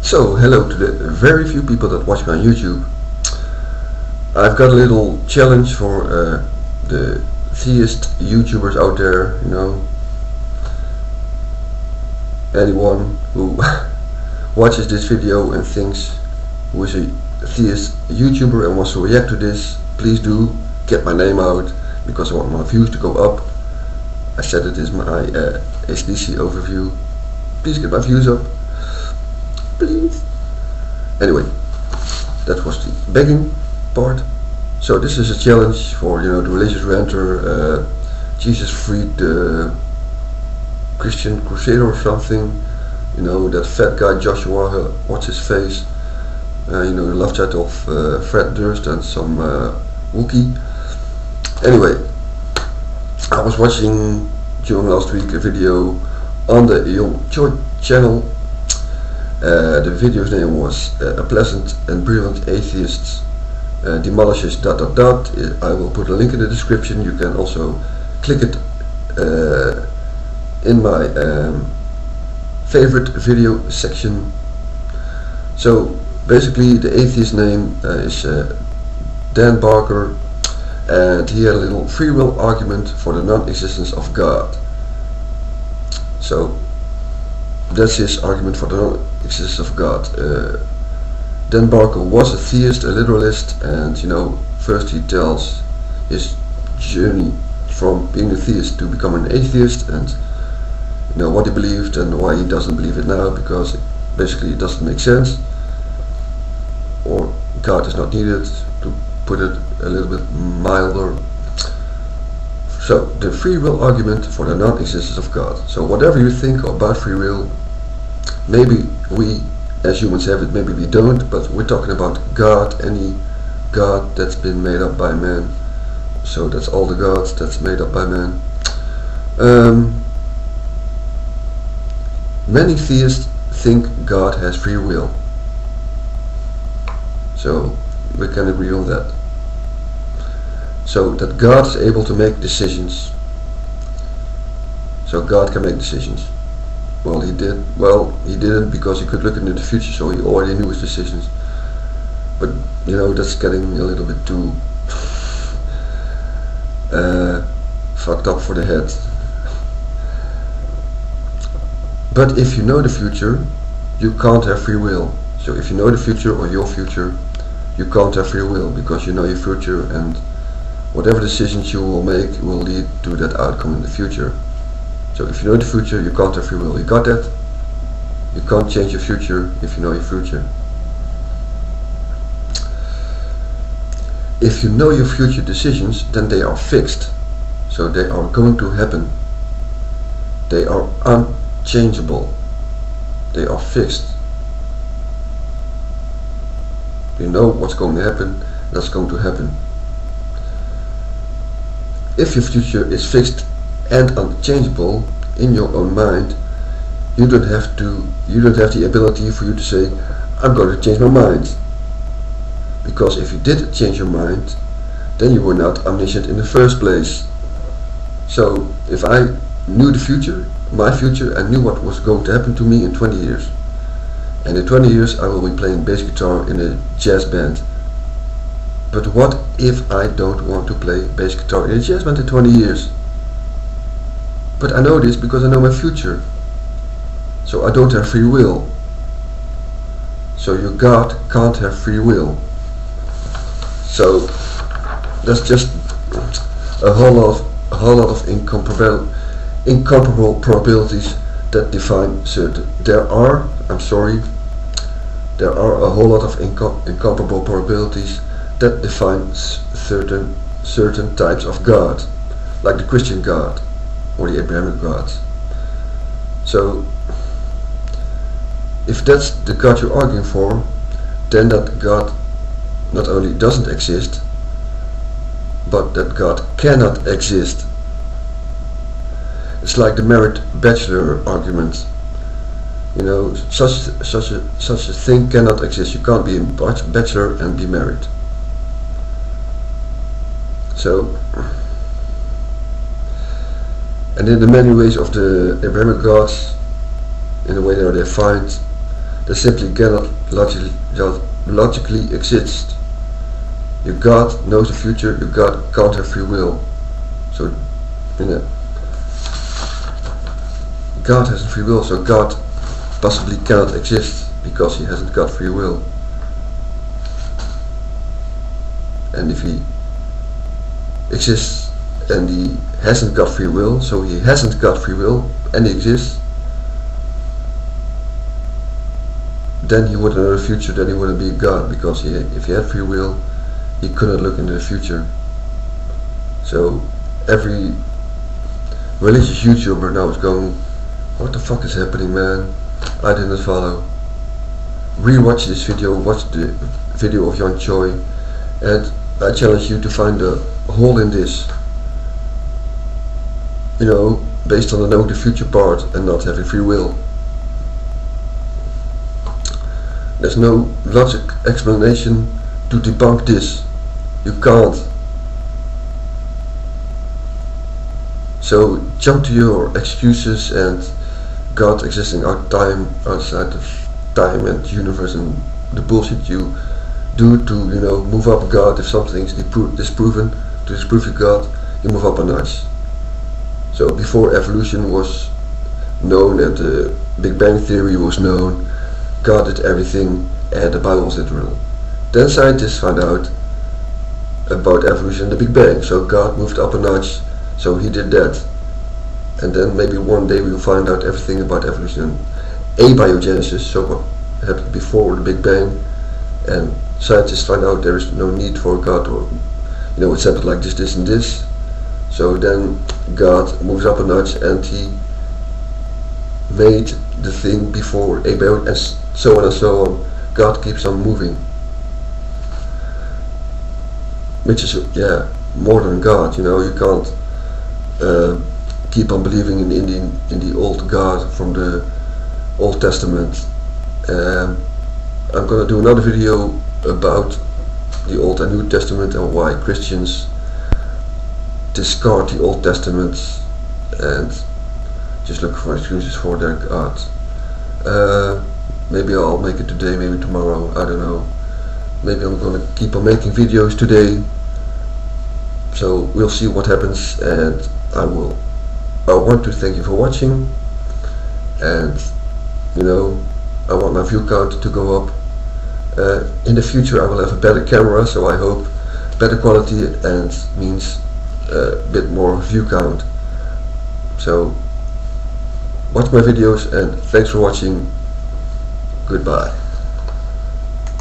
So, hello to the very few people that watch me on YouTube. I've got a little challenge for the theist YouTubers out there, anyone who watches this video and thinks who is a theist YouTuber and wants to react to this, please do get my name out, because I want my views to go up. I said it is my HDC overview. Please get my views up, please. Anyway, that was the begging part. So this is a challenge for the religious ranter. Jesus freed the Christian crusader or something. That fat guy Joshua, what's his face? The love chat of Fred Durst and some Wookie. Anyway, I was watching during last week a video on the Young Choi channel. The video's name was A Pleasant and Brilliant Atheist Demolishes ... I will put a link in the description. You can also click it in my favorite video section. So basically the atheist name is Dan Barker, and he had a little free will argument for the non-existence of God. So that's his argument for the non-existence of God. Dan Barker was a theist, a literalist, and first he tells his journey from being a theist to becoming an atheist, and what he believed and why he doesn't believe it now, because basically it doesn't make sense, or God is not needed, to put it a little bit milder. So the free will argument for the non-existence of God. So whatever you think about free will, maybe we as humans have it, maybe we don't, but we're talking about God, any God that's been made up by man. So that's all the gods that's made up by man. Many theists think God has free will. So we can agree on that. So that God is able to make decisions. So God can make decisions. Well, he did. Well, he didn't, because he could look into the future, so he already knew his decisions. But that's getting a little bit too fucked up for the head. But if you know the future, you can't have free will. So if you know the future or your future, you can't have free will, because you know your future, and whatever decisions you will make will lead to that outcome in the future. So if you know the future, you can't have free will. You got that? You can't change your future if you know your future. If you know your future decisions, then they are fixed. So they are going to happen. They are unchangeable. They are fixed. You know what's going to happen, that's going to happen. If your future is fixed and unchangeable in your own mind, you don't have the ability for you to say, I'm going to change my mind. Because if you did change your mind, then you were not omniscient in the first place. So if I knew the future, my future, and knew what was going to happen to me in 20 years, and in 20 years I will be playing bass guitar in a jazz band. But what if I don't want to play bass guitar in a jazz band in 20 years? But I know this because I know my future. So I don't have free will. So your God can't have free will. So that's just a whole lot of incomparable probabilities that define certain. There are a whole lot of incomparable probabilities that define certain types of God, like the Christian God or the Abrahamic God. So if that's the God you're arguing for, then that God not only doesn't exist, but that God cannot exist. It's like the merit-bachelor argument. Such a thing cannot exist. You can't be a bachelor and be married. So, and in the many ways of the Abrahamic gods, in the way they are defined, they simply cannot logically exist. Your God knows the future, your God can't have free will. So, you know, God has free will, so God possibly cannot exist because he hasn't got free will. And if he exists and he hasn't got free will, so he hasn't got free will and he exists, then he wouldn't know the future, then he wouldn't be God, because if he had free will, he couldn't look into the future. So every religious YouTuber now is going, what the fuck is happening, man? I didn't follow. Rewatch this video, watch the video of Jan Choi, and I challenge you to find a hole in this. You know, based on the know the future part and not having free will. There's no logic explanation to debunk this. You can't. So jump to your excuses and God existing outside of time and universe and the bullshit you do to, you know, move up God. If something's disproven, to disprove your God, you move up a notch. So before evolution was known and the Big Bang Theory was known, God did everything and the Bible was literal. Then scientists found out about evolution and the Big Bang, so God moved up a notch, so he did that. And then maybe one day we'll find out everything about evolution and abiogenesis, so what happened before the Big Bang, and scientists find out there is no need for God, or, you know, it's happened like this and this. So then God moves up a notch and he made the thing before abiogenesis, and so on and so on. God keeps on moving, which is, yeah, more than God. You know, you can't keep on believing in the old God from the Old Testament. I'm gonna do another video about the Old and New Testament and why Christians discard the Old Testament and just look for excuses for their God. Maybe I'll make it today, maybe tomorrow, I don't know. Maybe I'm gonna keep on making videos today. So we'll see what happens, and I want to thank you for watching, and you know, I want my view count to go up. In the future I will have a better camera, so I hope better quality and means a bit more view count. So watch my videos and thanks for watching. Goodbye.